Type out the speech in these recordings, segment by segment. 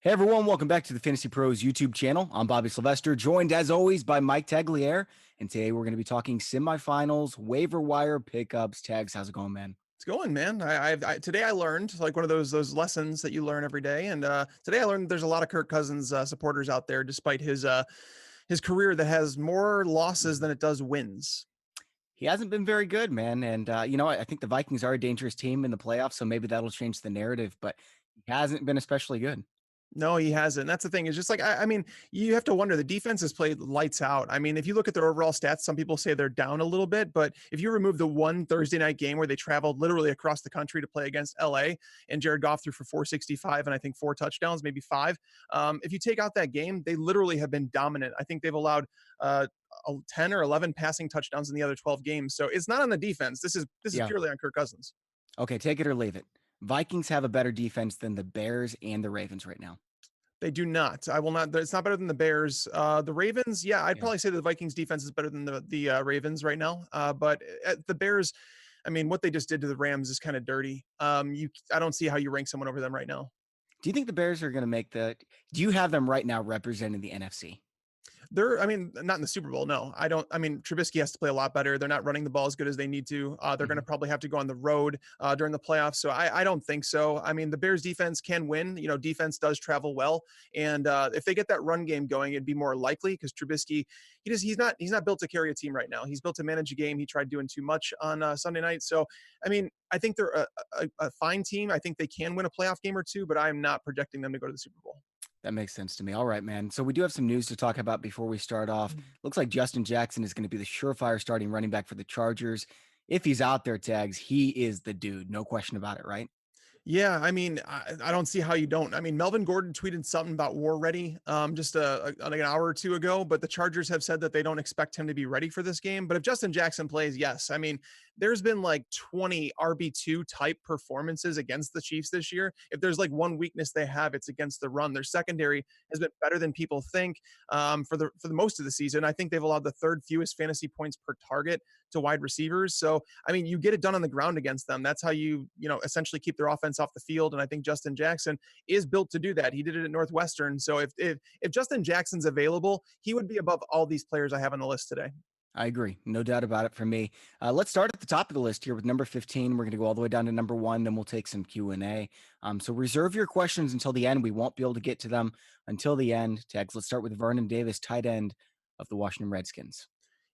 Hey everyone, welcome back to the Fantasy Pros YouTube channel. I'm Bobby Sylvester, joined as always by Mike Tagliere, and today we're going to be talking semifinals, waiver wire pickups. Tags, how's it going, man? It's going, man. Today I learned like one of those lessons that you learn every day, and today I learned there's a lot of Kirk Cousins supporters out there, despite his career that has more losses than it does wins. He hasn't been very good, man, and I think the Vikings are a dangerous team in the playoffs, so maybe that'll change the narrative, but he hasn't been especially good. No, he hasn't. That's the thing. It's just like I mean, you have to wonder. The defense has played lights out. I mean, if you look at their overall stats, some people say they're down a little bit, but if you remove the one Thursday night game where they traveled literally across the country to play against LA and Jared Goff threw for 465 and I think 4 touchdowns, maybe 5. If you take out that game, they literally have been dominant. I think they've allowed 10 or 11 passing touchdowns in the other 12 games. So it's not on the defense. This is purely on Kirk Cousins. Okay, take it or leave it. Vikings have a better defense than the Bears and the Ravens right now. They do not. I will not. It's not better than the Bears. The Ravens, yeah, I'd probably say the Vikings defense is better than the Ravens right now. But the Bears, I mean, what they just did to the Rams is kind of dirty. I don't see how you rank someone over them right now. Do you think the Bears are going to make do you have them right now representing the NFC? I mean, not in the Super Bowl. No, I don't. I mean, Trubisky has to play a lot better. They're not running the ball as good as they need to. They're going to probably have to go on the road during the playoffs. So I don't think so. I mean, the Bears defense can win. You know, defense does travel well. And if they get that run game going, it'd be more likely because Trubisky, he's not built to carry a team right now. He's built to manage a game. He tried doing too much on Sunday night. So, I mean, I think they're a fine team. I think they can win a playoff game or two, but I'm not projecting them to go to the Super Bowl. That makes sense to me. All right, man. So we do have some news to talk about before we start off. Looks like Justin Jackson is going to be the surefire starting running back for the Chargers. If he's out there, Tags, he is the dude. No question about it, right? Yeah, I mean, I don't see how you don't. I mean, Melvin Gordon tweeted something about war ready just like an hour or two ago, but the Chargers have said that they don't expect him to be ready for this game. But if Justin Jackson plays, yes. I mean, there's been like 20 RB2 type performances against the Chiefs this year. If there's like one weakness they have, it's against the run. Their secondary has been better than people think for the most of the season. I think they've allowed the third fewest fantasy points per target to wide receivers. So, I mean, you get it done on the ground against them. That's how you essentially keep their offense off the field. And I think Justin Jackson is built to do that. He did it at Northwestern. So if Justin Jackson's available, he would be above all these players I have on the list today. I agree. No doubt about it for me. Let's start at the top of the list here with number 15. We're going to go all the way down to number 1, then we'll take some Q&A. So reserve your questions until the end. We won't be able to get to them until the end. Tags, let's start with Vernon Davis, tight end of the Washington Redskins.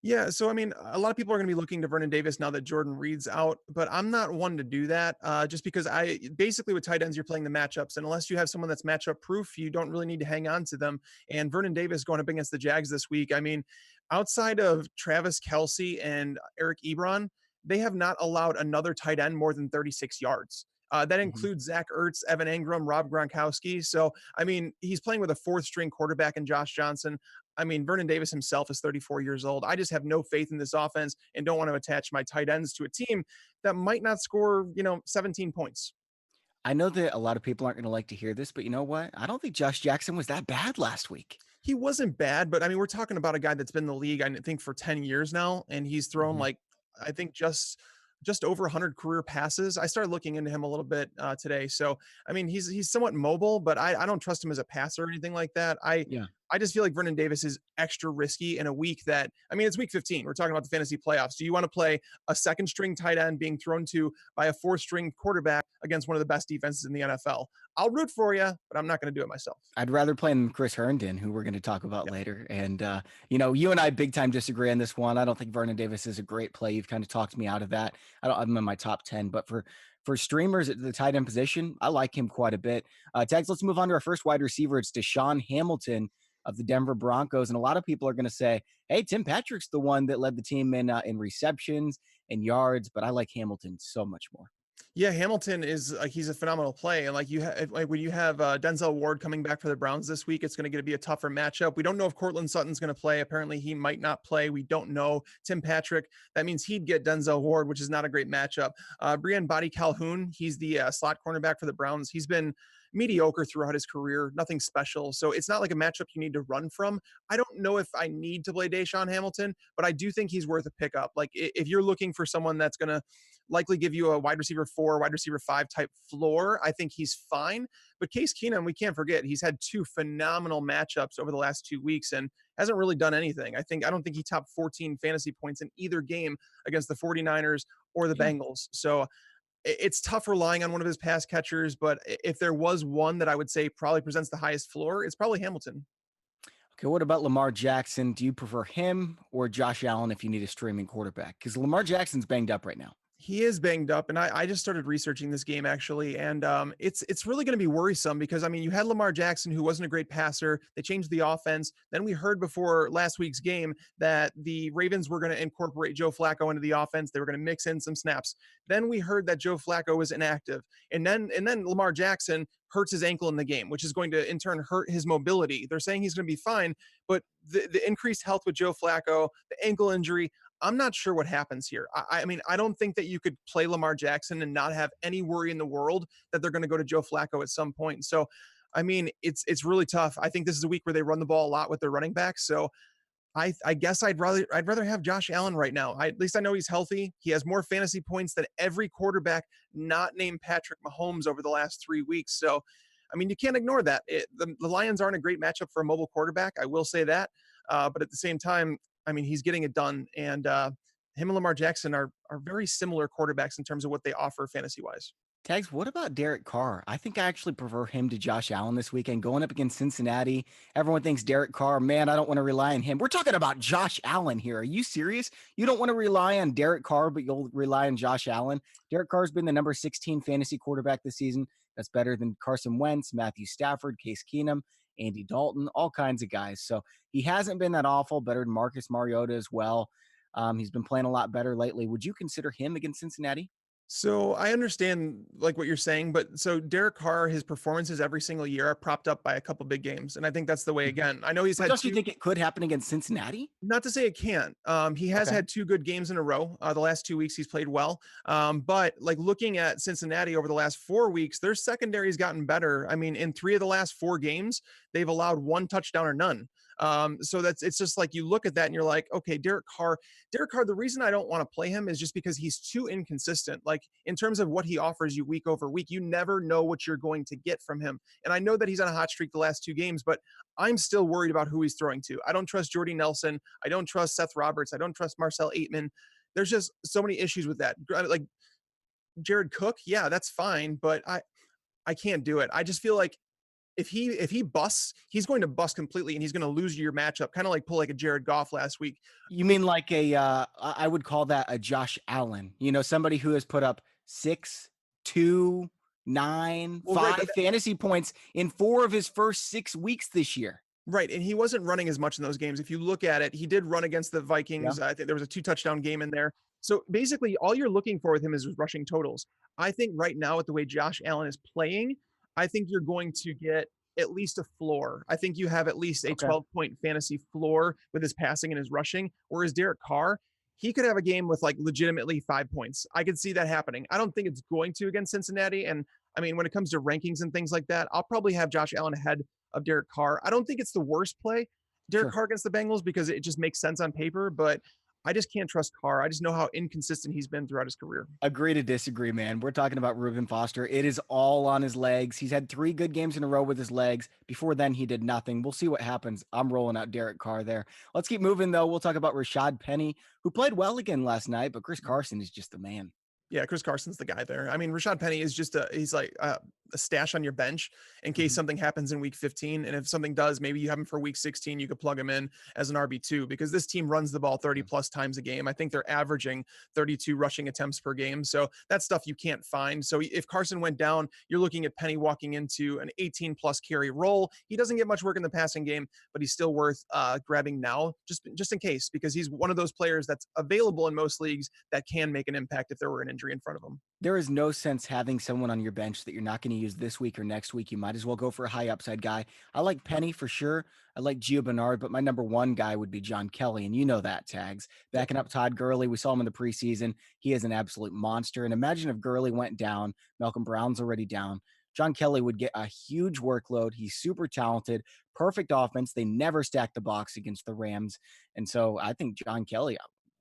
Yeah, so I mean, a lot of people are going to be looking to Vernon Davis now that Jordan Reed's out, but I'm not one to do that just because basically with tight ends, you're playing the matchups. And unless you have someone that's matchup proof, you don't really need to hang on to them. And Vernon Davis going up against the Jags this week. I mean, outside of Travis Kelce and Eric Ebron, they have not allowed another tight end more than 36 yards. That includes Zach Ertz, Evan Engram, Rob Gronkowski. So, I mean, he's playing with a 4th string quarterback in Josh Johnson. I mean, Vernon Davis himself is 34 years old. I just have no faith in this offense and don't want to attach my tight ends to a team that might not score, 17 points. I know that a lot of people aren't going to like to hear this, but you know what? I don't think Josh Jackson was that bad last week. He wasn't bad, but I mean, we're talking about a guy that's been in the league, I think, for 10 years now, and he's thrown I think just over 100 career passes. I started looking into him a little bit today. So, I mean, he's somewhat mobile, but I don't trust him as a passer or anything like that. I just feel like Vernon Davis is extra risky in a week that, I mean, it's week 15. We're talking about the fantasy playoffs. Do you want to play a second string tight end being thrown to by a fourth string quarterback against one of the best defenses in the NFL? I'll root for you, but I'm not going to do it myself. I'd rather play him Chris Herndon, who we're going to talk about Yeah. later. And, you and I big time disagree on this one. I don't think Vernon Davis is a great play. You've kind of talked me out of that. I don't have him in my top 10, but for streamers at the tight end position, I like him quite a bit. Tags, let's move on to our first wide receiver. It's Deshaun Hamilton of the Denver Broncos. And a lot of people are going to say, hey, Tim Patrick's the one that led the team in receptions and yards, but I like Hamilton so much more. Yeah, Hamilton is like, he's a phenomenal play, and like you have, like when you have Denzel Ward coming back for the Browns this week, it's going to be a tougher matchup. We don't know if Cortland Sutton's going to play. Apparently, he might not play. We don't know. Tim Patrick, that means he'd get Denzel Ward, which is not a great matchup. Brian Body Calhoun, he's the slot cornerback for the Browns. He's been mediocre throughout his career, nothing special. So it's not like a matchup you need to run from. I don't know if I need to play Deshaun Hamilton, but I do think he's worth a pickup. Like if you're looking for someone that's going to likely give you a wide receiver 4, wide receiver 5 type floor, I think he's fine. But Case Keenum, we can't forget, he's had 2 phenomenal matchups over the last 2 weeks and hasn't really done anything. I don't think he topped 14 fantasy points in either game against the 49ers or the Yeah. Bengals. So it's tough relying on one of his pass catchers, but if there was one that I would say probably presents the highest floor, it's probably Hamilton. Okay, what about Lamar Jackson? Do you prefer him or Josh Allen if you need a streaming quarterback? Because Lamar Jackson's banged up right now. He is banged up, and I just started researching this game actually, and it's really going to be worrisome because I mean you had Lamar Jackson who wasn't a great passer. They changed the offense. Then we heard before last week's game that the Ravens were going to incorporate Joe Flacco into the offense. They were going to mix in some snaps. Then we heard that Joe Flacco was inactive, and then Lamar Jackson hurts his ankle in the game, which is going to in turn hurt his mobility. They're saying he's going to be fine, but the increased health with Joe Flacco, the ankle injury, I'm not sure what happens here. I mean, I don't think that you could play Lamar Jackson and not have any worry in the world that they're going to go to Joe Flacco at some point. So, I mean, it's really tough. I think this is a week where they run the ball a lot with their running backs. So, I guess I'd rather have Josh Allen right now. At least I know he's healthy. He has more fantasy points than every quarterback not named Patrick Mahomes over the last 3 weeks. So, I mean, you can't ignore that. The Lions aren't a great matchup for a mobile quarterback. I will say that. But at the same time, I mean, he's getting it done, and him and Lamar Jackson are very similar quarterbacks in terms of what they offer fantasy wise. Tags, what about Derek Carr? I think I actually prefer him to Josh Allen this weekend. Going up against Cincinnati, everyone thinks Derek Carr, man, I don't want to rely on him. We're talking about Josh Allen here. Are you serious? You don't want to rely on Derek Carr, but you'll rely on Josh Allen? Derek Carr's been the number 16 fantasy quarterback this season. That's better than Carson Wentz, Matthew Stafford, Case Keenum, Andy Dalton, all kinds of guys. So he hasn't been that awful, better than Marcus Mariota as well. He's been playing a lot better lately. Would you consider him against Cincinnati? So I understand like what you're saying, but so Derek Carr, his performances every single year are propped up by a couple big games, and I think that's the way. Mhm. Again, I know he's But had don't you two. think it could happen against Cincinnati? Not to say it can't. He has Okay, had 2 good games in a row. The last 2 weeks he's played well. But like looking at Cincinnati over the last 4 weeks, their secondary's gotten better. I mean, in 3 of the last 4 games, they've allowed 1 touchdown or none. So it's just like you look at that and you're like, okay, Derek Carr, the reason I don't want to play him is just because he's too inconsistent. Like in terms of what he offers you week over week, you never know what you're going to get from him. And I know that he's on a hot streak the last 2 games, but I'm still worried about who he's throwing to. I don't trust Jordy Nelson. I don't trust Seth Roberts. I don't trust Marcel Aitman. There's just so many issues with that. Like Jared Cook, yeah, that's fine, but I can't do it. I just feel like if he busts, he's going to bust completely and he's going to lose your matchup, kind of like pull like a Jared Goff last week. you mean like I would call that a Josh Allen. Somebody who has put up 6, 2, 9, Well, right, 5 fantasy points in 4 of his first 6 weeks this year. right, and he wasn't running as much in those games. If you look at it, he did run against the Yeah, Vikings. I think there was a 2 touchdown game in there. So basically, all you're looking for with him is rushing totals. I think right now, with the way Josh Allen is playing, I think you're going to get at least a floor. I think you have at least a okay, 12-point fantasy floor with his passing and his rushing. Whereas Derek Carr, he could have a game with like legitimately 5 points. I could see that happening. I don't think it's going to against Cincinnati. And I mean, when it comes to rankings and things like that, I'll probably have Josh Allen ahead of Derek Carr. I don't think it's the worst play, Derek sure. Carr against the Bengals, because it just makes sense on paper. But I just can't trust Carr. I just know how inconsistent he's been throughout his career. Agree to disagree, man. We're talking about Reuben Foster. It is all on his legs. He's had 3 good games in a row with his legs. Before then, he did nothing. We'll see what happens. I'm rolling out Derek Carr there. Let's keep moving, though. We'll talk about Rashad Penny, who played well again last night, but Chris Carson is just the man. Yeah, Chris Carson's the guy there. I mean, Rashad Penny is just he's like a stash on your bench in case Mhm. something happens in week 15. And if something does, maybe you have him for week 16, you could plug him in as an RB2 because this team runs the ball 30 Yeah. plus times a game. I think they're averaging 32 rushing attempts per game. So that's stuff you can't find. So if Carson went down, you're looking at Penny walking into an 18 plus carry role. He doesn't get much work in the passing game, but he's still worth grabbing now just in case because he's one of those players that's available in most leagues that can make an impact if there were an injury in front of him. There is no sense having someone on your bench that you're not going to use this week or next week. You might as well go for a high upside guy. I like Penny for sure. I like Gio Bernard, but my number one guy would be John Kelly. And you know that, Tags. Yep. Backing up Todd Gurley. We saw him in the preseason. He is an absolute monster. And imagine if Gurley went down, Malcolm Brown's already down. John Kelly would get a huge workload. He's super talented, perfect offense. They never stacked the box against the Rams. And so I think John Kelly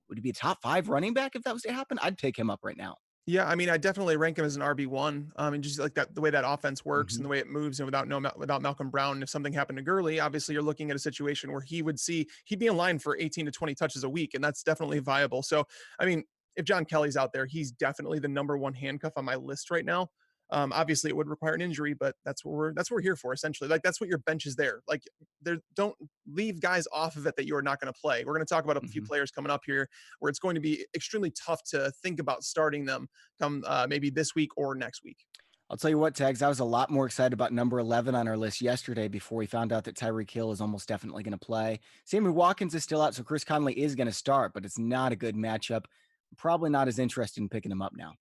would he be a top 5 running back if that was to happen? I'd take him up right now. Yeah, I mean, I definitely rank him as an RB1. And just like that, the way that offense works and Mhm. the way it moves, and without Malcolm Brown, if something happened to Gurley, obviously you're looking at a situation where he'd be in line for 18 to 20 touches a week, and that's definitely viable. So, I mean, if John Kelly's out there, he's definitely the number one handcuff on my list right now. Obviously, it would require an injury, but that's what we're here for essentially. Like that's what your bench is there. Like there, don't leave guys off of it that you are not going to play. We're going to talk about a few Mhm. players coming up here where it's going to be extremely tough to think about starting them come maybe this week or next week. I'll tell you what, Tags, I was a lot more excited about number 11 on our list yesterday before we found out that Tyreek Hill is almost definitely going to play. Sammy Watkins is still out, so Chris Conley is going to start, but it's not a good matchup. Probably not as interested in picking him up now.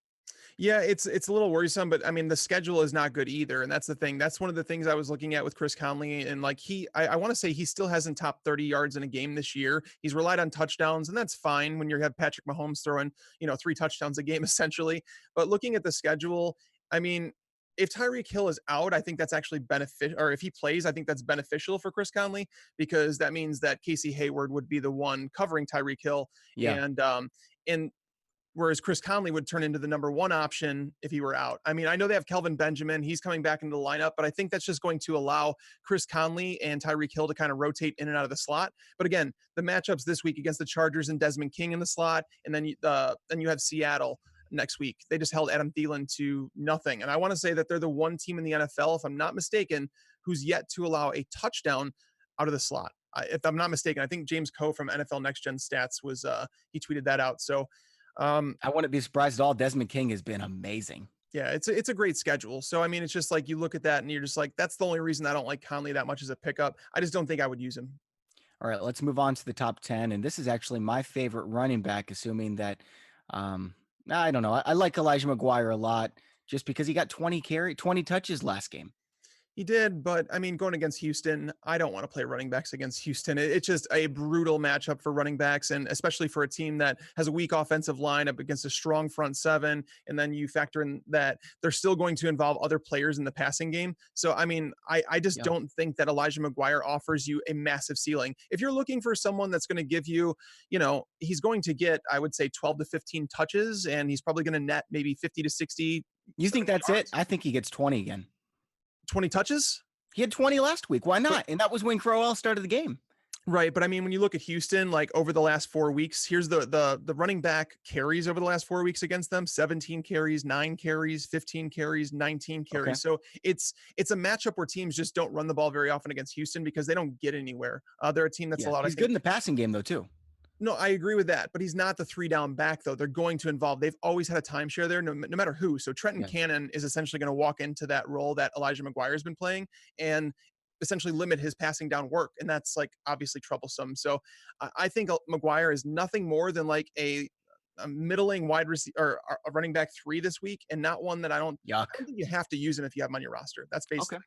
Yeah, it's a little worrisome, but I mean the schedule is not good either, and that's the thing. That's one of the things I was looking at with Chris Conley, and like I want to say he still hasn't topped 30 yards in a game this year. He's relied on touchdowns, and that's fine when you have Patrick Mahomes throwing 3 touchdowns a game essentially. But looking at the schedule, I mean. If Tyreek Hill is out, I think that's actually beneficial. Or if he plays, I think that's beneficial for Chris Conley because that means that Casey Hayward would be the one covering Tyreek Hill, Yeah. and whereas Chris Conley would turn into the number one option if he were out. I mean, I know they have Kelvin Benjamin. He's coming back into the lineup, but I think that's just going to allow Chris Conley and Tyreek Hill to kind of rotate in and out of the slot. But again, the matchups this week against the Chargers and Desmond King in the slot, and then you have Seattle next week. They just held Adam Thielen to nothing. And I want to say that they're the one team in the NFL, if I'm not mistaken, who's yet to allow a touchdown out of the slot. If I'm not mistaken, I think James Coe from NFL Next Gen Stats was he tweeted that out. So I wouldn't be surprised at all. Desmond King has been amazing. yeah, it's a great schedule. So I mean, it's just like you look at that and you're just like, that's the only reason I don't like Conley that much as a pickup. I just don't think I would use him. All right, let's move on to the top 10. And this is actually my favorite running back, assuming that, um, I don't know. I like Elijah McGuire a lot just because he got 20 touches last game. He did, but I mean, going against Houston, I don't want to play running backs against Houston. It's just a brutal matchup for running backs, and especially for a team that has a weak offensive line up against a strong front seven. And then you factor in that they're still going to involve other players in the passing game. So, I mean, I just Yeah. don't think that Elijah McGuire offers you a massive ceiling. If you're looking for someone that's going to give you, he's going to get, I would say, 12 to 15 touches, and he's probably going to net maybe 50 to 60, You think 70 that's it? yards. I think he gets 20 again. 20 touches. He had 20 last week. Why But not? And that was when Crowell started the game. right, but I mean, when you look at Houston, like over the last 4 weeks, here's the running back carries over the last 4 weeks against them: 17 carries, 9 carries, 15 carries, 19 Okay. carries. So it's a matchup where teams just don't run the ball very often against Houston because they don't get anywhere. They're a team that's Yeah. allowed, I He's good think. in the passing game, though, too. No, I agree with that, but he's not the 3 down back though. They're going to involve. They've always had a timeshare there, no matter who. So Trenton Yes. Cannon is essentially going to walk into that role that Elijah McGuire has been playing, and essentially limit his passing down work, and that's like obviously troublesome. So I think McGuire is nothing more than like a middling wide receiver or a running back 3 this week, and not one that I don't Yuck. think you have to use him if you have him on your roster. That's Okay. basically.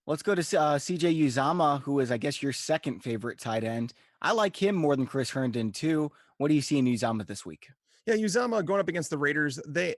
Let's go to CJ Uzama, who is, I guess, your second favorite tight end. I like him more than Chris Herndon, too. What do you see in Uzama this week? Yeah, Uzama going up against the Raiders, they're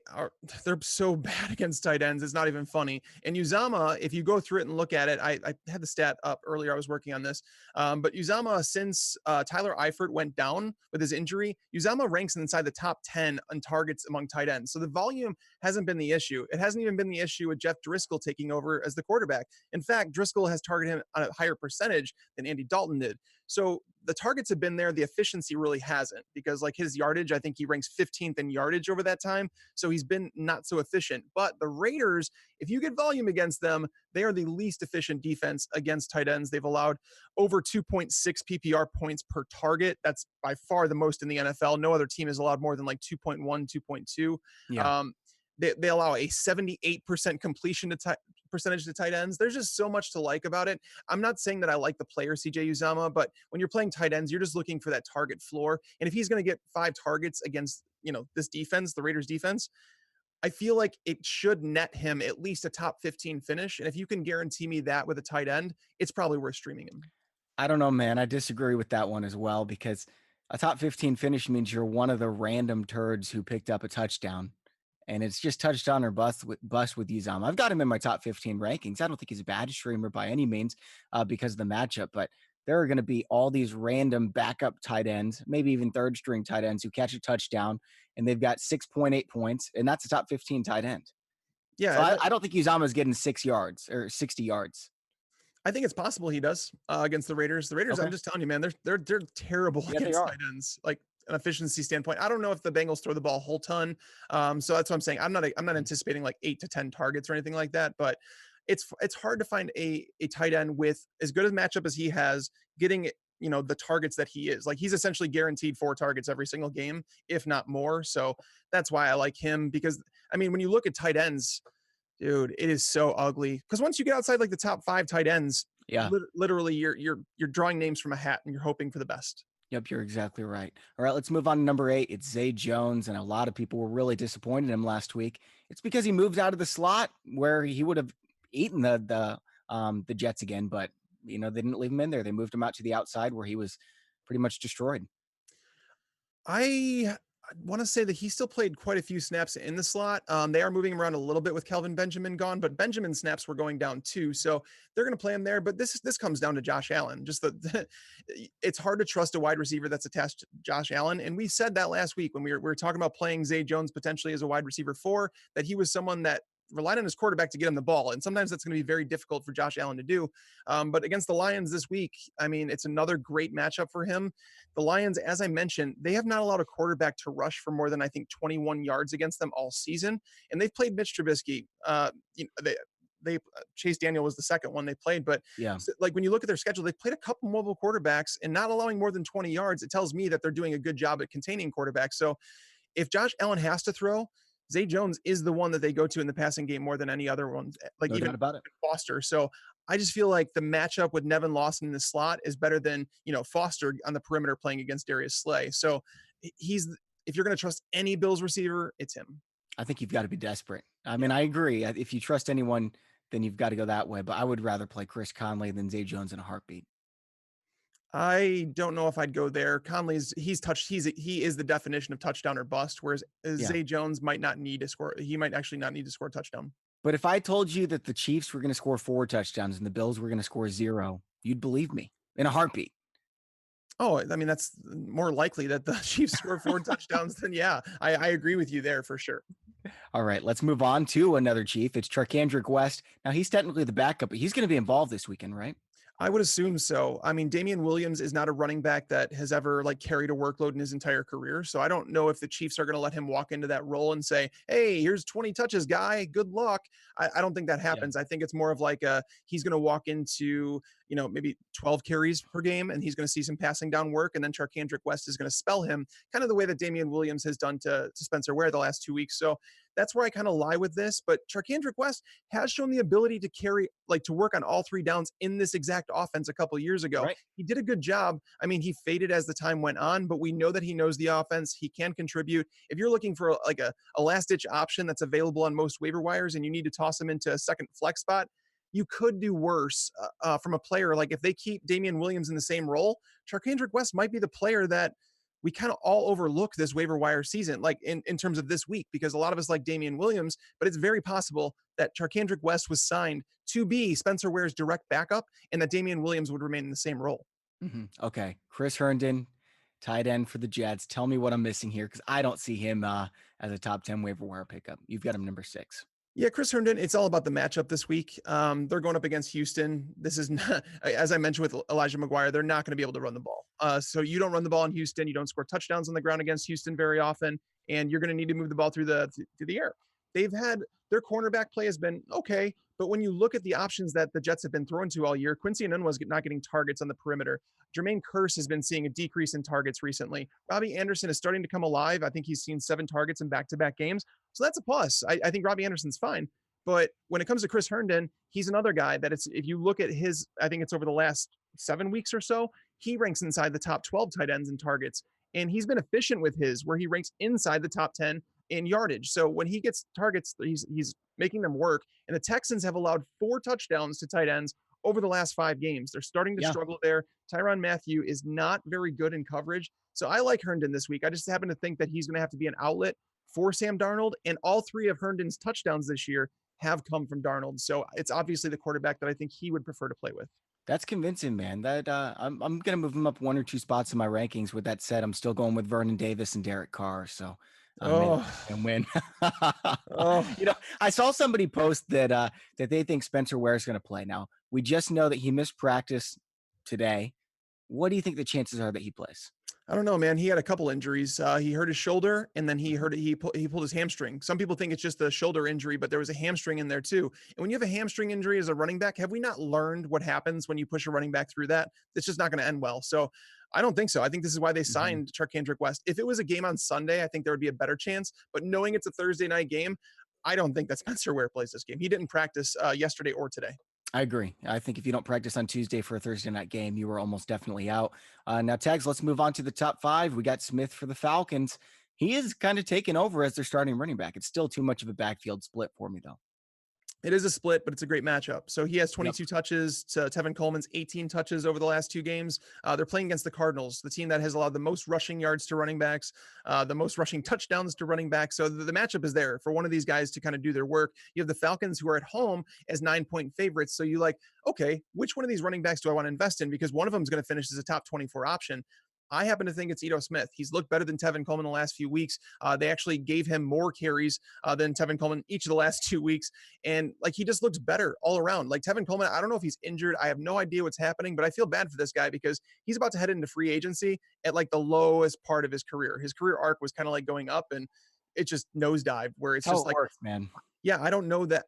so bad against tight ends. It's not even funny. And Uzama, if you go through it and look at it, I had the stat up earlier. I was working on this, but Uzama since Tyler Eifert went down with his injury, Uzama ranks inside the top 10 on targets among tight ends. So the volume hasn't been the issue. It hasn't even been the issue with Jeff Driscoll taking over as the quarterback. In fact, Driscoll has targeted him on a higher percentage than Andy Dalton did. So the targets have been there. The efficiency really hasn't, because like his yardage, I think he ranks 15th in yardage over that time. So he's been not so efficient. But the Raiders, if you get volume against them, they are the least efficient defense against tight ends. They've allowed over 2.6 PPR points per target. That's by far the most in the NFL. No other team has allowed more than like 2.1, 2.2. Yeah. Um, they allow a 78% completion percentage to tight ends. There's just so much to like about it. I'm not saying that I like the player CJ Uzama, but when you're playing tight ends, you're just looking for that target floor. And if he's going to get 5 targets against, this defense, the Raiders defense, I feel like it should net him at least a top 15 finish. And if you can guarantee me that with a tight end, it's probably worth streaming him. I don't know, man. I disagree with that one as well because a top 15 finish means you're one of the random turds who picked up a touchdown. And it's just touchdown or bust with Uzama. I've got him in my top 15 rankings. I don't think he's a bad streamer by any means because of the matchup, but there are going to be all these random backup tight ends, maybe even third string tight ends who catch a touchdown and they've got 6.8 points, and that's a top 15 tight end. So Yeah, I don't think Uzama is getting 6 yards or 60 yards. I think it's possible he does against the Raiders. The Raiders, I'm Okay. just telling you, man, they're terrible Yeah, they against are. tight ends, like an efficiency standpoint. I don't know if the Bengals throw the ball a whole ton, so that's what I'm saying. I'm not anticipating like 8 to 10 targets or anything like that, but it's hard to find a tight end with as good a matchup as he has, getting the targets that he is. Like he's essentially guaranteed 4 targets every single game, if not more. So that's why I like him, because I mean, when you look at tight ends, dude, it is so ugly. Because once you get outside like the top 5 tight ends, Yeah. literally you're drawing names from a hat and you're hoping for the best. Yep, you're exactly right. All right, let's move on to number 8. It's Zay Jones, and a lot of people were really disappointed in him last week. It's because he moved out of the slot where he would have eaten the Jets again, but they didn't leave him in there. They moved him out to the outside where he was pretty much destroyed. I want to say that he still played quite a few snaps in the slot. They are moving him around a little bit with Kelvin Benjamin gone, but Benjamin snaps were going down too, so they're going to play him there. But this comes down to Josh Allen. Just it's hard to trust a wide receiver that's attached to Josh Allen, and we said that last week when we were talking about playing Zay Jones potentially as a wide receiver 4, that he was someone that relied on his quarterback to get him the ball, and sometimes that's going to be very difficult for Josh Allen to do. But against the Lions this week, I mean, it's another great matchup for him. The Lions, as I mentioned, they have not allowed a quarterback to rush for more than I think 21 yards against them all season, and they've played Mitch Trubisky. They Chase Daniel was the second one they played, but Yeah. like when you look at their schedule, they've played a couple mobile quarterbacks and not allowing more than 20 yards. It tells me that they're doing a good job at containing quarterbacks. So if Josh Allen has to throw, Zay Jones is the one that they go to in the passing game more than any other one, like No even doubt about it. Foster. So I just feel like the matchup with Nevin Lawson in the slot is better than Foster on the perimeter playing against Darius Slay. So he's if you're going to trust any Bills receiver, it's him. I think you've got to be desperate. I mean, I agree. If you trust anyone, then you've got to go that way, but I would rather play Chris Conley than Zay Jones in a heartbeat. I don't know if I'd go there. Conley's he is the definition of touchdown or bust, whereas Yeah. Zay Jones might not need to score. He might actually not need to score a touchdown. But if I told you that the Chiefs were going to score 4 touchdowns and the Bills were going to score 0, you'd believe me in a heartbeat. Oh, I mean, that's more likely that the Chiefs score 4 touchdowns than yeah. I agree with you there for sure. All right, let's move on to another Chief. It's Charkandrick West. Now, he's technically the backup, but he's going to be involved this weekend, right? I would assume so. I mean, Damian Williams is not a running back that has ever like carried a workload in his entire career. So I don't know if the Chiefs are going to let him walk into that role and say, "Hey, here's 20 touches, guy. Good luck." I don't think that Yeah. happens. I think it's more of like he's going to walk into maybe 12 carries per game, and he's going to see some passing down work, and then Charkandrick West is going to spell him, kind of the way that Damian Williams has done to Spencer Ware the last 2 weeks. So that's where I kind of lie with this. But Charkandrick West has shown the ability to carry, like to work on all 3 downs in this exact offense a couple years ago. Right. He did a good job. I mean, he faded as the time went on, but we know that he knows the offense. He can contribute. If you're looking for like a last ditch option that's available on most waiver wires and you need to toss him into a second flex spot, you could do worse from a player. Like if they keep Damian Williams in the same role, Charkandrick West might be the player that we kind of all overlook this waiver wire season, like in terms of this week, because a lot of us like Damian Williams, but it's very possible that Charkandrick West was signed to be Spencer Ware's direct backup and that Damian Williams would remain in the same role. Okay. Chris Herndon, tight end for the Jets. Tell me what I'm missing here because I don't see him as a top 10 waiver wire pickup. You've got him number 6. Yeah, Chris Herndon, it's all about the matchup this week. They're going up against Houston. This is not, as I mentioned with Elijah McGuire, they're not going to be able to run the ball. So you don't run the ball in Houston. You don't score touchdowns on the ground against Houston very often, and you're going to need to move the ball through the air. They've had their cornerback play has been okay, but when you look at the options that the Jets have been thrown to all year, Quincy Enunwa's not getting targets on the perimeter. Jermaine Kearse has been seeing a decrease in targets recently. Robbie Anderson is starting to come alive. I think he's seen 7 targets in back-to-back games. So that's a plus. I think Robbie Anderson's fine. But when it comes to Chris Herndon, he's another guy that it's if you look at his, I think it's over the last 7 weeks or so, he ranks inside the top 12 tight ends in targets. And he's been efficient with his, where he ranks inside the top 10 in yardage. So when he gets targets, he's making them work. And the Texans have allowed 4 touchdowns to tight ends over the last 5 games. They're starting to Yeah. struggle there. Tyrann Mathieu is not very good in coverage. So I like Herndon this week. I just happen to think that he's going to have to be an outlet for Sam Darnold. And all 3 of Herndon's touchdowns this year have come from Darnold. So it's obviously the quarterback that I think he would prefer to play with. That's convincing, man. That I'm gonna move him up 1 or 2 spots in my rankings. With that said, I'm still going with Vernon Davis and Derek Carr. So maybe Oh, I can win. oh, I saw somebody post that they think Spencer Ware is gonna play. Now we just know that he missed practice today. What do you think the chances are that he plays? I don't know, man. He had a couple injuries. He hurt his shoulder, and then he pulled his hamstring. Some people think it's just a shoulder injury, but there was a hamstring in there too. And when you have a hamstring injury as a running back, have we not learned what happens when you push a running back through that? It's just not going to end well. So I don't think so. I think this is why they Mhm. signed Charkandrick West. If it was a game on Sunday, I think there would be a better chance. But knowing it's a Thursday night game, I don't think that Spencer Ware plays this game. He didn't practice yesterday or today. I agree. I think if you don't practice on Tuesday for a Thursday night game, you are almost definitely out. Now, Tags, let's move on to the top 5. We got Smith for the Falcons. He is kind of taking over as their starting running back. It's still too much of a backfield split for me, though. It is a split, but it's a great matchup. So he has Yep. 22 touches to Tevin Coleman's 18 touches over the last 2 games. They're playing against the Cardinals, the team that has allowed the most rushing yards to running backs, the most rushing touchdowns to running backs. So the matchup is there for one of these guys to kind of do their work. You have the Falcons who are at home as 9-point favorites. So you like, okay, which one of these running backs do I want to invest in? Because one of them is going to finish as a top 24 option. I happen to think it's Ito Smith. He's looked better than Tevin Coleman the last few weeks. They actually gave him more carries than Tevin Coleman each of the last 2 weeks. And like he just looks better all around. Like Tevin Coleman, I don't know if he's injured. I have no idea what's happening, but I feel bad for this guy because he's about to head into free agency at like the lowest part of his career. His career arc was kind of like going up and it just nosedived where it's That's how just it like, works, man. yeah, I don't know that.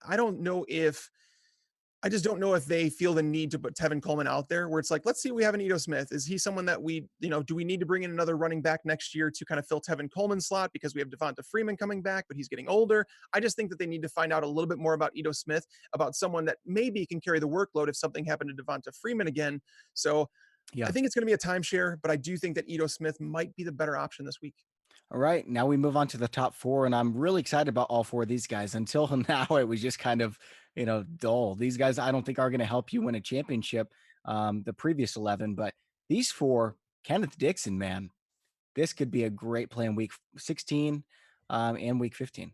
I just don't know if they feel the need to put Tevin Coleman out there where it's like, let's see, we have an Ito Smith. Is he someone that do we need to bring in another running back next year to kind of fill Tevin Coleman's slot because we have Devonta Freeman coming back, but he's getting older. I just think that they need to find out a little bit more about Ito Smith, about someone that maybe can carry the workload if something happened to Devonta Freeman again. So I Yeah. think it's going to be a timeshare, but I do think that Ito Smith might be the better option this week. All right. Now we move on to the top 4, and I'm really excited about all 4 of these guys. Until now, it was just kind of, dull. These guys, I don't think are going to help you win a championship. The previous 11, but these 4, Kenneth Dixon, man, this could be a great play in week 16 and week 15.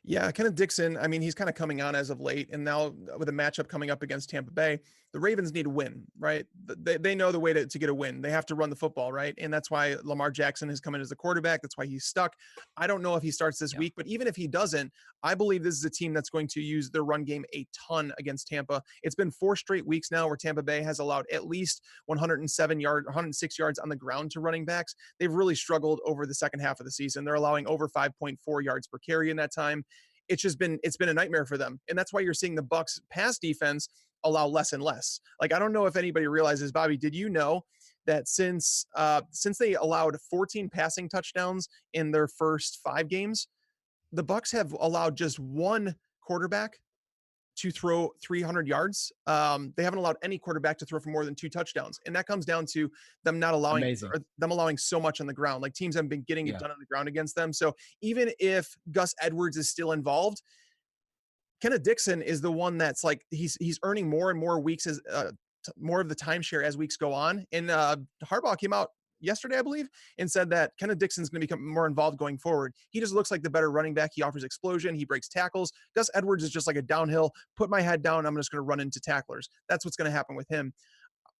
Yeah, Kenneth Dixon, I mean, he's kind of coming on as of late. And now with a matchup coming up against Tampa Bay, the Ravens need a win, right? They know the way to get a win. They have to run the football, right? And that's why Lamar Jackson has come in as a quarterback. That's why he's stuck. I don't know if he starts this Yeah. week, but even if he doesn't, I believe this is a team that's going to use their run game a ton against Tampa. It's been 4 straight weeks now where Tampa Bay has allowed at least 106 yards on the ground to running backs. They've really struggled over the second half of the season. They're allowing over 5.4 yards per carry in that time. It's been a nightmare for them. And that's why you're seeing the Bucks pass defense allow less and less. Like, I don't know if anybody realizes, Bobby, did you know that since they allowed 14 passing touchdowns in their first 5 games, the Bucks have allowed just one quarterback to throw 300 yards. They haven't allowed any quarterback to throw for more than 2 touchdowns. And that comes down to them not allowing Amazing. or them allowing so much on the ground. Like teams haven't been getting it Yeah. done on the ground against them. So even if Gus Edwards is still involved, Kenneth Dixon is the one that's like he's earning more and more weeks as more of the timeshare as weeks go on. And Harbaugh came out yesterday, I believe, and said that Kenneth Dixon's going to become more involved going forward. He just looks like the better running back. He offers explosion. He breaks tackles. Gus Edwards is just like a downhill, put my head down. I'm just going to run into tacklers. That's what's going to happen with him.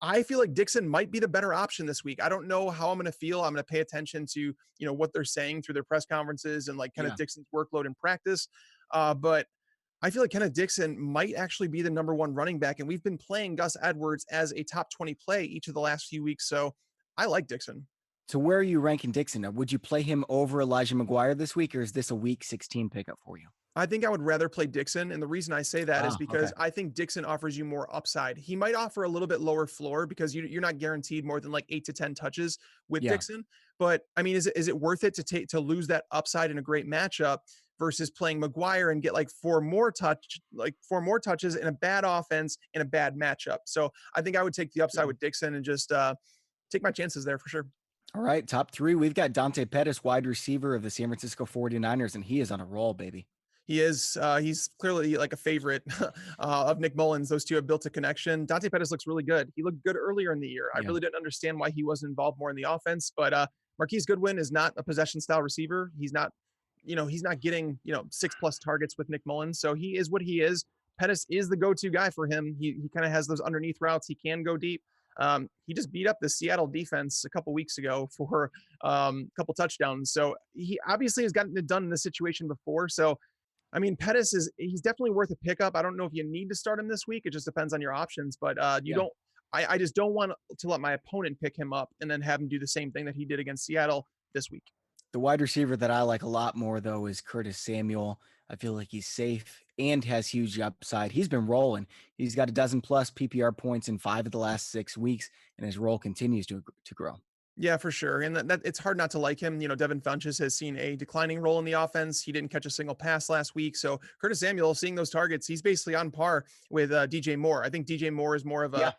I feel like Dixon might be the better option this week. I don't know how I'm going to feel. I'm going to pay attention to, what they're saying through their press conferences and like kind of Yeah. Dixon's workload in practice. But I feel like Kenneth Dixon might actually be the number one running back. And we've been playing Gus Edwards as a top 20 play each of the last few weeks. So I like Dixon. So where are you ranking Dixon? Would you play him over Elijah McGuire this week, or is this a week 16 pickup for you? I think I would rather play Dixon. And the reason I say that is Ah, okay. because I think Dixon offers you more upside. He might offer a little bit lower floor because you're not guaranteed more than like 8 to 10 touches with Yeah. Dixon. But I mean, is it worth it to lose that upside in a great matchup versus playing McGuire and get like four more touches in a bad offense in a bad matchup? So I think I would take the upside Yeah. with Dixon and just take my chances there for sure. All right. Top three. We've got Dante Pettis, wide receiver of the San Francisco 49ers, and he is on a roll, baby. He is. He's clearly like a favorite of Nick Mullins. Those two have built a connection. Dante Pettis looks really good. He looked good earlier in the year. I Yeah. really didn't understand why he wasn't involved more in the offense. But Marquise Goodwin is not a possession style receiver. He's not getting 6+ targets with Nick Mullins. So he is what he is. Pettis is the go-to guy for him. He kind of has those underneath routes. He can go deep. He just beat up the Seattle defense a couple weeks ago for a couple touchdowns. So he obviously has gotten it done in this situation before. So I mean, he's definitely worth a pickup. I don't know if you need to start him this week. It just depends on your options, but you Yeah. don't. I just don't want to let my opponent pick him up and then have him do the same thing that he did against Seattle this week. The wide receiver that I like a lot more, though, is Curtis Samuel. I feel like he's safe and has huge upside. He's been rolling. He's got a dozen plus PPR points in 5 of the last 6 weeks, and his role continues to grow. Yeah, for sure. And that it's hard not to like him. Devin Funches has seen a declining role in the offense. He didn't catch a single pass last week. So Curtis Samuel, seeing those targets, he's basically on par with DJ Moore. I think DJ Moore is more of Yeah.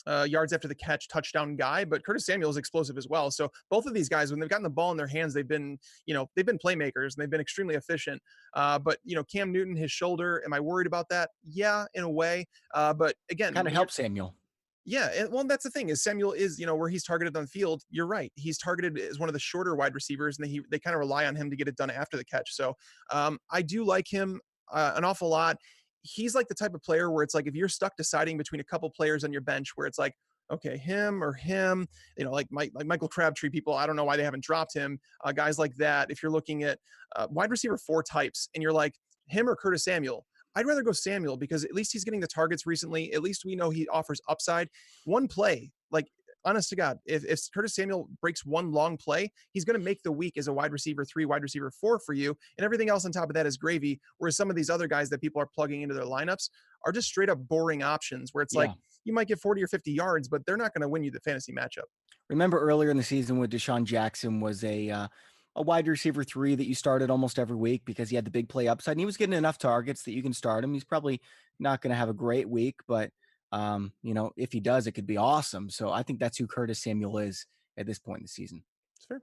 a yards after the catch touchdown guy, but Curtis Samuel is explosive as well. So both of these guys, when they've gotten the ball in their hands, they've been playmakers and they've been extremely efficient. But Cam Newton, his shoulder, am I worried about that? Yeah, in a way. But again, Kind of helps Samuel. yeah, well, that's the thing is Samuel is, where he's targeted on the field. You're right. He's targeted as one of the shorter wide receivers, and they kind of rely on him to get it done after the catch. So I do like him an awful lot. He's like the type of player where it's like if you're stuck deciding between a couple players on your bench, where it's like, okay, him or him, like Michael Crabtree. People, I don't know why they haven't dropped him. Guys like that. If you're looking at wide receiver four types, and you're like him or Curtis Samuel. I'd rather go Samuel because at least he's getting the targets recently. At least we know he offers upside. One play, like honest to God, if Curtis Samuel breaks one long play, he's going to make the week as a wide receiver 3, wide receiver 4 for you. And everything else on top of that is gravy. Whereas some of these other guys that people are plugging into their lineups are just straight up boring options where it's like Yeah. you might get 40 or 50 yards, but they're not going to win you the fantasy matchup. Remember earlier in the season when Deshaun Jackson was a wide receiver 3 that you started almost every week because he had the big play upside and he was getting enough targets that you can start him. He's probably not going to have a great week, but if he does, it could be awesome. So I think that's who Curtis Samuel is at this point in the season. It's fair.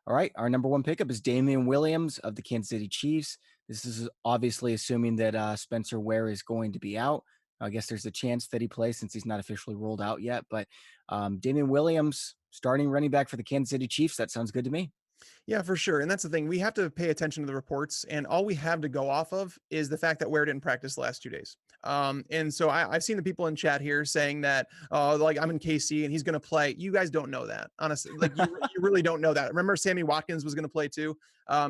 All right, our number one pickup is Damian Williams of the Kansas City Chiefs. This is obviously assuming that Spencer Ware is going to be out. I guess there's a chance that he plays since he's not officially rolled out yet. But Damian Williams, starting running back for the Kansas City Chiefs, that sounds good to me. Yeah, for sure. And that's the thing. We have to pay attention to the reports, and all we have to go off of is the fact that Ware didn't practice the last 2 days. And so I've seen the people in chat here saying that, like I'm in KC and he's going to play. You guys don't know that, honestly. Like you really don't know that. Remember, Sammy Watkins was going to play too.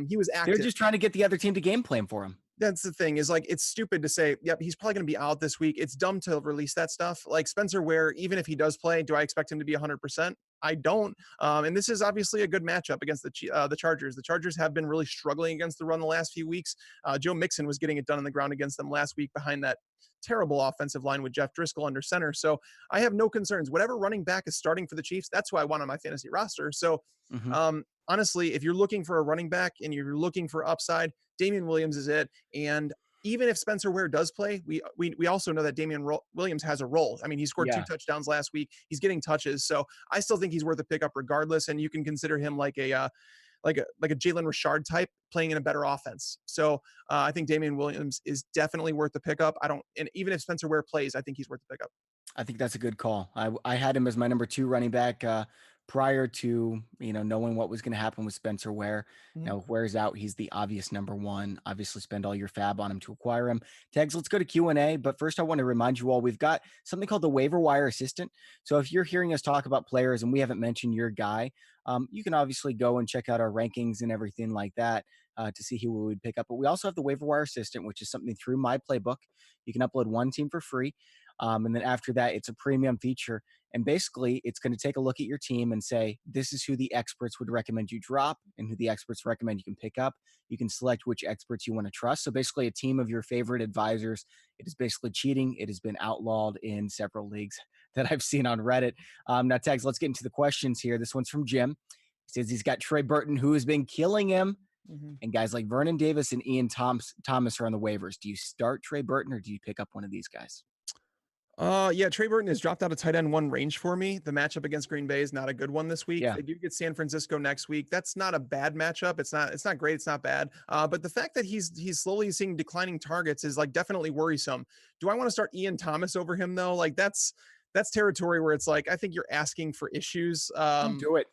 He was They're active. just trying to get the other team to game plan for him. That's the thing is like it's stupid to say, yep, he's probably going to be out this week. It's dumb to release that stuff. Like Spencer Ware, even if he does play, do I expect him to be 100%? I don't. And this is obviously a good matchup against the Chargers. The Chargers have been really struggling against the run the last few weeks. Joe Mixon was getting it done on the ground against them last week behind that terrible offensive line with Jeff Driscoll under center. So I have no concerns. Whatever running back is starting for the Chiefs, that's who I want on my fantasy roster. So Hmm. honestly, if you're looking for a running back and you're looking for upside, Damian Williams is it. And even if Spencer Ware does play, we also know that Williams has a role. I mean, he scored 2 Yeah. touchdowns last week. He's getting touches, so I still think he's worth a pickup regardless. And you can consider him like a Jalen Richard type playing in a better offense. So I think Damian Williams is definitely worth the pickup. And even if Spencer Ware plays, I think he's worth the pickup. I think that's a good call. I had him as my number 2 running back prior to, knowing what was going to happen with Spencer Ware. Mhm. Now, if Ware's out, he's the obvious number one. Obviously, spend all your fab on him to acquire him. Tags, let's go to Q&A. But first, I want to remind you all, we've got something called the Waiver Wire Assistant. So if you're hearing us talk about players and we haven't mentioned your guy, you can obviously go and check out our rankings and everything like that to see who we would pick up. But we also have the Waiver Wire Assistant, which is something through my playbook. You can upload one team for free. And then after that, it's a premium feature. And basically, it's going to take a look at your team and say, this is who the experts would recommend you drop and who the experts recommend you can pick up. You can select which experts you want to trust. So basically, a team of your favorite advisors. It is basically cheating. It has been outlawed in several leagues that I've seen on Reddit. Now, Tags, let's get into the questions here. This one's from Jim. He says he's got Trey Burton, who has been killing him. Mhm. And guys like Vernon Davis and Ian Thomas are on the waivers. Do you start Trey Burton or do you pick up one of these guys? Yeah, Trey Burton has dropped out of tight end one range for me. The matchup against Green Bay is not a good one this week. Yeah. They do get San Francisco next week. That's not a bad matchup. It's not great. It's not bad. But the fact that he's slowly seeing declining targets is like definitely worrisome. Do I want to start Ian Thomas over him though? Like that's territory where it's like I think you're asking for issues. Don't do it.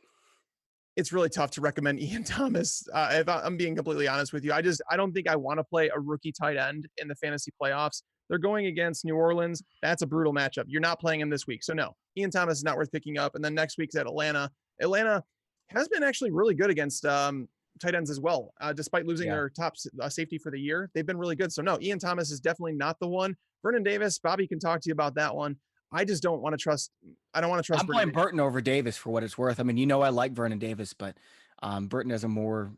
It's really tough to recommend Ian Thomas. If I'm being completely honest with you, I don't think I want to play a rookie tight end in the fantasy playoffs. They're going against New Orleans. That's a brutal matchup. You're not playing him this week. So no, Ian Thomas is not worth picking up. And then next week's at Atlanta. Atlanta has been actually really good against tight ends as well. Despite losing Yeah. their top safety for the year, they've been really good. So no, Ian Thomas is definitely not the one. Vernon Davis, Bobby can talk to you about that one. I just don't want to trust. I don't want to trust I'm Vernon playing Davis. Burton over Davis for what it's worth. I mean, I like Vernon Davis, but Burton has a more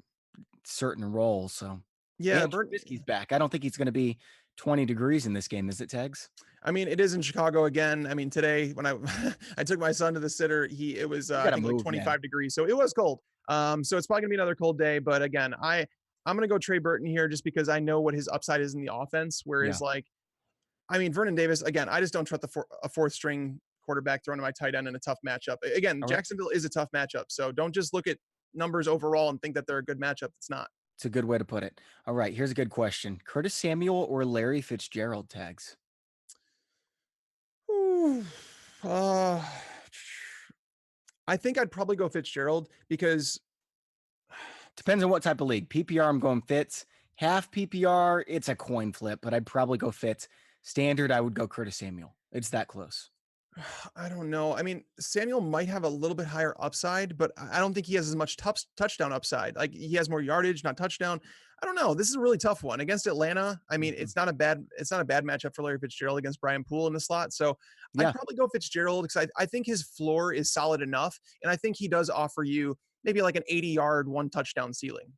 certain role. So, Yeah, and Trubisky's back. I don't think he's going to be 20 degrees in this game, is it, Tags? I mean, it is in Chicago again. I mean, today when I I took my son to the sitter, it was You I got to think like move, man. 25 degrees, so it was cold. So it's probably gonna be another cold day. But again, I'm gonna go Trey Burton here just because I know what his upside is in the offense. Yeah. Whereas like, I mean, Vernon Davis again, I just don't trust a fourth string quarterback throwing to my tight end in a tough matchup. Again, All right. Jacksonville is a tough matchup, so don't just look at numbers overall and think that they're a good matchup. It's not. It's a good way to put it. All right. Here's a good question: Curtis Samuel or Larry Fitzgerald, Tags? Ooh, uh, I think I'd probably go Fitzgerald because Depends on what type of league. PPR, I'm going Fitz. Half PPR, it's a coin flip, but I'd probably go Fitz. Standard, I would go Curtis Samuel. It's that close. I don't know. I mean, Samuel might have a little bit higher upside, but I don't think he has as much touchdown upside. Like he has more yardage, not touchdown. I don't know. This is a really tough one against Atlanta. I mean, Mhm. it's not a bad matchup for Larry Fitzgerald against Brian Poole in the slot. So I'd Yeah. probably go Fitzgerald because I think his floor is solid enough, and I think he does offer you maybe like an 80-yard, one touchdown ceiling.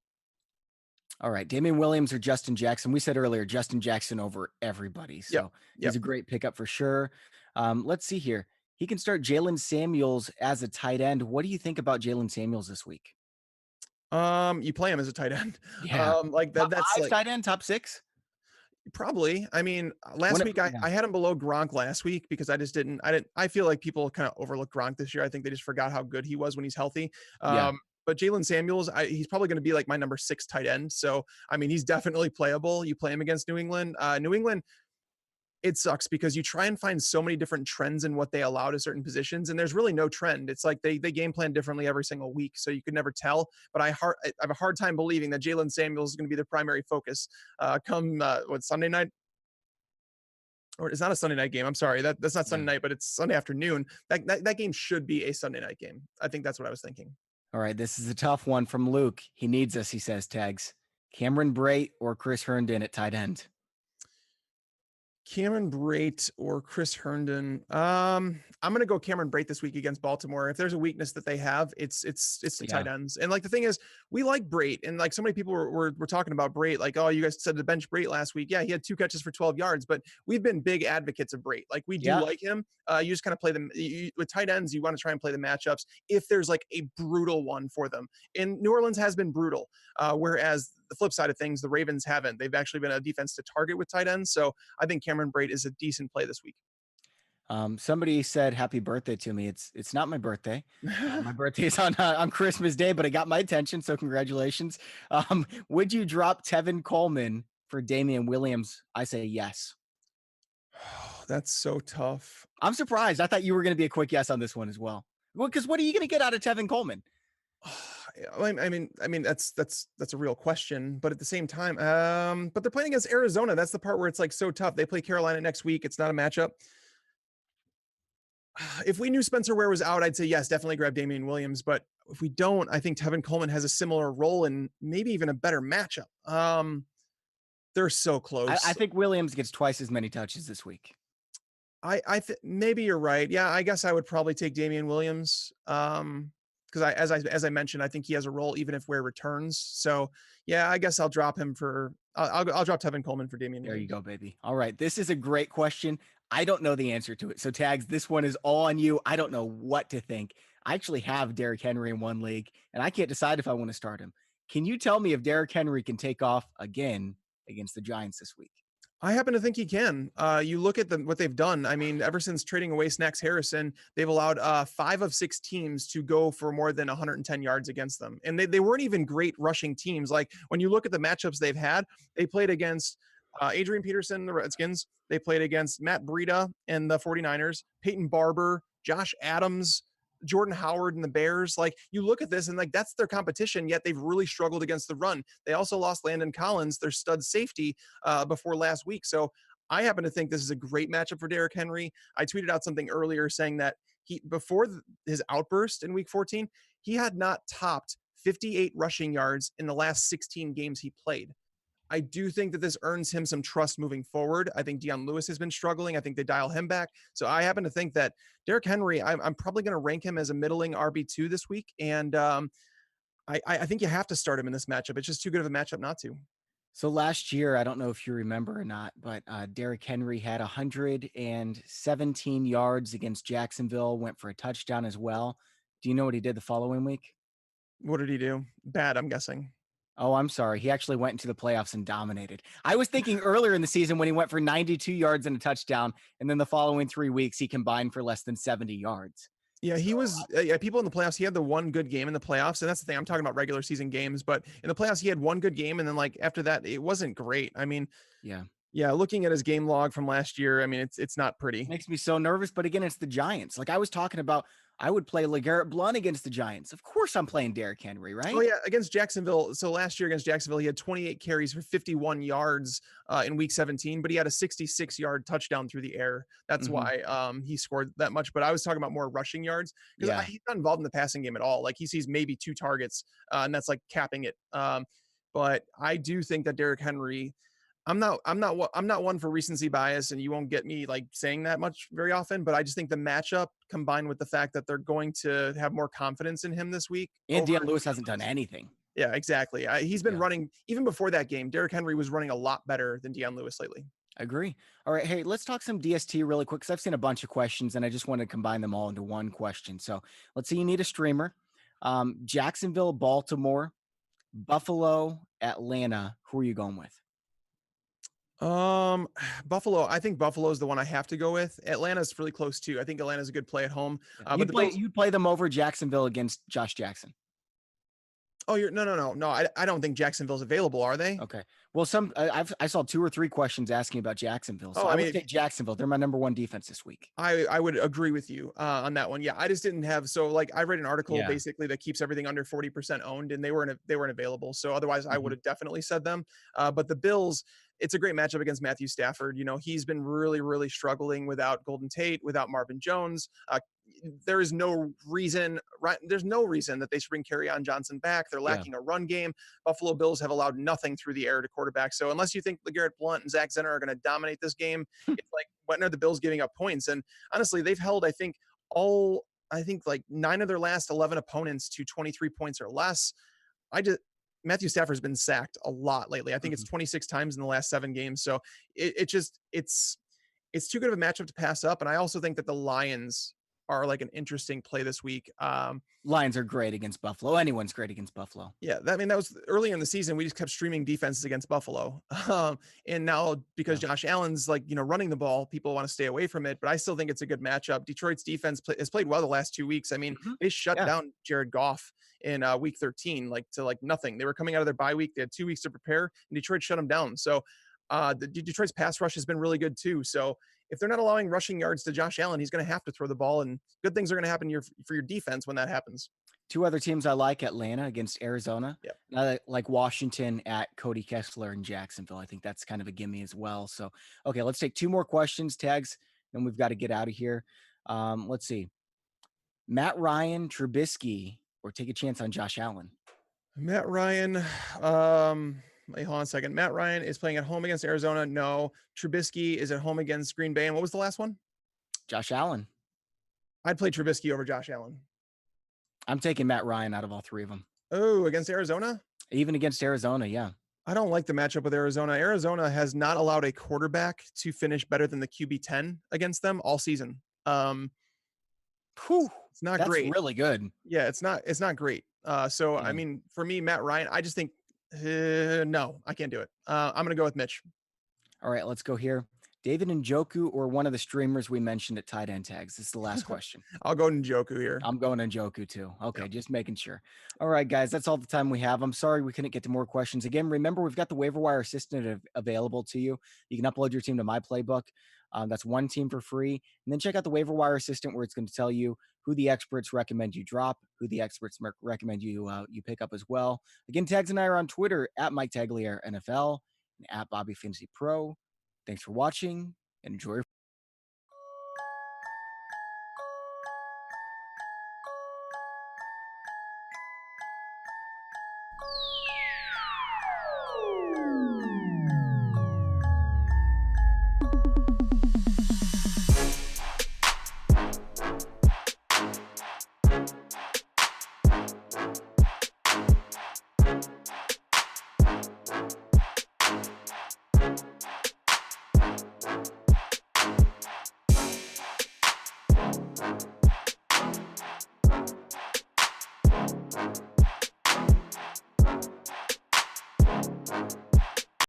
All right. Damian Williams or Justin Jackson. We said earlier, Justin Jackson over everybody. Yep. So he's Yep. a great pickup for sure. Let's see here. He can start Jalen Samuels as a tight end. What do you think about Jalen Samuels this week? You play him as a tight end. Yeah. Like that. Top That's five like tight end, top six? probably. I mean, When last it, week yeah. I had him below Gronk last week because I feel like people kind of overlook Gronk this year. I think they just forgot how good he was when he's healthy. Yeah. But Jalen Samuels, he's probably going to be like my number 6 tight end. So I mean, he's definitely playable. You play him against New England. New England, it sucks because you try and find so many different trends in what they allow to certain positions, and there's really no trend. It's like they game plan differently every single week, so you could never tell. But I have a hard time believing that Jalen Samuels is going to be their primary focus come Sunday night, or it's not a Sunday night game. I'm sorry, that's not Yeah. Sunday night, but it's Sunday afternoon. That game should be a Sunday night game. I think that's what I was thinking. All right. This is a tough one from Luke. He needs us, he says, Tags. Cameron Brate or Chris Herndon at tight end? Cameron Brate or Chris Herndon. I'm gonna go Cameron Brate this week against Baltimore. If there's a weakness that they have, it's the Yeah. tight ends. And like the thing is, we like Brate, and like so many people were talking about Brate, like, oh, you guys said to bench Brate last week. Yeah, he had 2 catches for 12 yards, but we've been big advocates of Brate. Like we do Yeah. like him. You just kind of play them with tight ends. You want to try and play the matchups if there's like a brutal one for them. And New Orleans has been brutal, whereas the flip side of things, the Ravens haven't. They've actually been a defense to target with tight ends. So I think Cameron Brate is a decent play this week. Somebody said happy birthday to me. It's not my birthday. My birthday is on Christmas Day, but it got my attention, so congratulations. Would you drop Tevin Coleman for Damian Williams? I say yes. That's so tough. I'm surprised. I thought you were going to be a quick yes on this one as well. Well, because what are you going to get out of Tevin Coleman? I mean that's a real question, but at the same time, but they're playing against Arizona. That's the part where it's like so tough. They play Carolina next week. It's not a matchup. If we knew Spencer Ware was out, I'd say yes, definitely grab Damian Williams. But if we don't, I think Tevin Coleman has a similar role and maybe even a better matchup. They're so I close. think Williams gets twice as many touches this week. Maybe you're right. Yeah, I guess I would probably take Damian Williams. Because as I mentioned, I think he has a role even if Ware returns. So yeah, I guess I'll drop him for I'll drop Tevin Coleman for Damian There you Williams. go, baby. All right. This is a great question. I don't know the answer to it. So, Tags, this one is all on you. I don't know what to think. I actually have Derrick Henry in one league, and I can't decide if I want to start him. Can you tell me if Derrick Henry can take off again against the Giants this week? I happen to think he can. You look at what they've done. I mean, ever since trading away Snacks Harrison, they've allowed 5 of 6 teams to go for more than 110 yards against them. And they weren't even great rushing teams. Like when you look at the matchups they've had, they played against Adrian Peterson, the Redskins. They played against Matt Breida and the 49ers, Peyton Barber, Josh Adams, Jordan Howard and the Bears. Like you look at this and like that's their competition, yet they've really struggled against the run. They also lost Landon Collins, their stud safety, before last week. So I happen to think this is a great matchup for Derrick Henry. I tweeted out something earlier saying that he before his outburst in week 14, he had not topped 58 rushing yards in the last 16 games he played. I do think that this earns him some trust moving forward. I think Deion Lewis has been struggling. I think they dial him back. So I happen to think that Derrick Henry, I'm probably going to rank him as a middling RB2 this week. And I think you have to start him in this matchup. It's just too good of a matchup not to. So last year, I don't know if you remember or not, but Derrick Henry had 117 yards against Jacksonville, went for a touchdown as well. Do you know what he did the following week? What did he do? Bad, I'm guessing. Oh, I'm sorry. He actually went into the playoffs and dominated. I was thinking earlier in the season when he went for 92 yards and a touchdown, and then the following 3 weeks he combined for less than 70 yards. Yeah, So he was. Yeah, people in the playoffs. He had the one good game in the playoffs, and that's the thing. I'm talking about regular season games, but in the playoffs, he had one good game, and then like after that, it wasn't great. I mean, yeah, yeah, looking at his game log from last year, I mean, it's not pretty. makes me so nervous. But again, it's the Giants. Like I was talking about, I would play LeGarrette Blunt against the Giants. Of course, I'm playing Derrick Henry, Oh right? yeah, against Jacksonville. So last year against Jacksonville, he had 28 carries for 51 yards in Week 17, but he had a 66-yard touchdown through the air. That's Mm-hmm. why he scored that much. But I was talking about more rushing yards because Yeah. he's not involved in the passing game at all. Like he sees maybe 2 targets, and that's like capping it. But I do think that Derrick Henry. I'm not one for recency bias, and you won't get me like saying that much very often. But I just think the matchup combined with the fact that they're going to have more confidence in him this week And over. Deion Lewis hasn't done anything. Yeah, exactly. He's been Yeah. running even before that game. Derrick Henry was running a lot better than Deion Lewis lately. Agree. All right. Hey, let's talk some DST really quick because I've seen a bunch of questions and I just want to combine them all into one question. So let's say you need a streamer. Jacksonville, Baltimore, Buffalo, Atlanta. Who are you going with? Um, Buffalo. I think Buffalo is the one I have to go with. Atlanta's really close too. I think Atlanta's a good play at home. Yeah. But the Bills. You'd play them over Jacksonville against Josh Jackson. Oh, you're no. I don't think Jacksonville's available. Are they? Okay. Well, I saw 2 or 3 questions asking about Jacksonville, so Oh, I I would mean, take Jacksonville. They're my number 1 defense this week. I would agree with you on that one. Yeah, I just didn't have so like I read an article Yeah. basically that keeps everything under 40% owned, and they weren't available. So otherwise, I would Mhm. have definitely said them. But the Bills, it's a great matchup against Matthew Stafford. You know, he's been really struggling without Golden Tate, without Marvin Jones. There is no reason, right? There's no reason that they should bring on Johnson back. They're Yeah. lacking a run game. Buffalo Bills have allowed nothing through the air to quarterback. So unless you think LeGarrette Blunt and Zach Zenner are going to dominate this game, it's like when are the Bills giving up points? And honestly, they've held, I think like 9 of their last 11 opponents to 23 points or less. I just Matthew Stafford's been sacked a lot lately. I think it's Mhm. 26 times in the last 7 games. So it's too good of a matchup to pass up. And I also think that the Lions are like an interesting play this week. Lions are great against Buffalo. Anyone's great against Buffalo. Yeah, I mean that was earlier in the season. We just kept streaming defenses against Buffalo, and now because Yeah. Josh Allen's like running the ball, people want to stay away from it. But I still think it's a good matchup. Detroit's defense has played well the last 2 weeks. I mean, Mhm. they shut Yeah. down Jared Goff in week 13, like to like nothing. They were coming out of their bye week. They had 2 weeks to prepare, and Detroit shut them down. So Detroit's pass rush has been really good too. So if they're not allowing rushing yards to Josh Allen, he's going to have to throw the ball, and good things are going to happen for your defense when that happens. Two other teams I like: Atlanta against Arizona. Yep. And I like Washington at Cody Kessler in Jacksonville. I think that's kind of a gimme as well. So, okay, let's take two more questions, tags, and we've got to get out of here. Let's see. Matt Ryan, Trubisky, or take a chance on Josh Allen. Matt Ryan, wait, hold on a second. Matt Ryan is playing at home against Arizona. No. Trubisky is at home against Green Bay. And what was the last one? Josh Allen. I'd play Trubisky over Josh Allen. I'm taking Matt Ryan out of all three of them. Oh, against Arizona? Even against Arizona, yeah. I don't like the matchup with Arizona. Arizona has not allowed a quarterback to finish better than the QB 10 against them all season. Whew, It's not that's great. really good. Yeah, it's not great. So I Yeah. mean, for me, Matt Ryan, I just think no, I can't do it. I'm gonna go with Mitch. All right, let's go here. David Njoku or one of the streamers we mentioned at tight end tags. This is the last question. I'll go Njoku here. I'm going Njoku too. Okay, Yep. just making sure. All right, guys, that's all the time we have. I'm sorry we couldn't get to more questions. Again, remember, we've got the waiver wire assistant available to you. You can upload your team to my playbook. That's one team for free. And then check out the waiver wire assistant where it's going to tell you who the experts recommend you drop, who the experts recommend you pick up as well. Again, Tags and I are on Twitter at Mike Tagliere NFL and at Bobby Fantasy Pro. Thanks for watching and enjoy your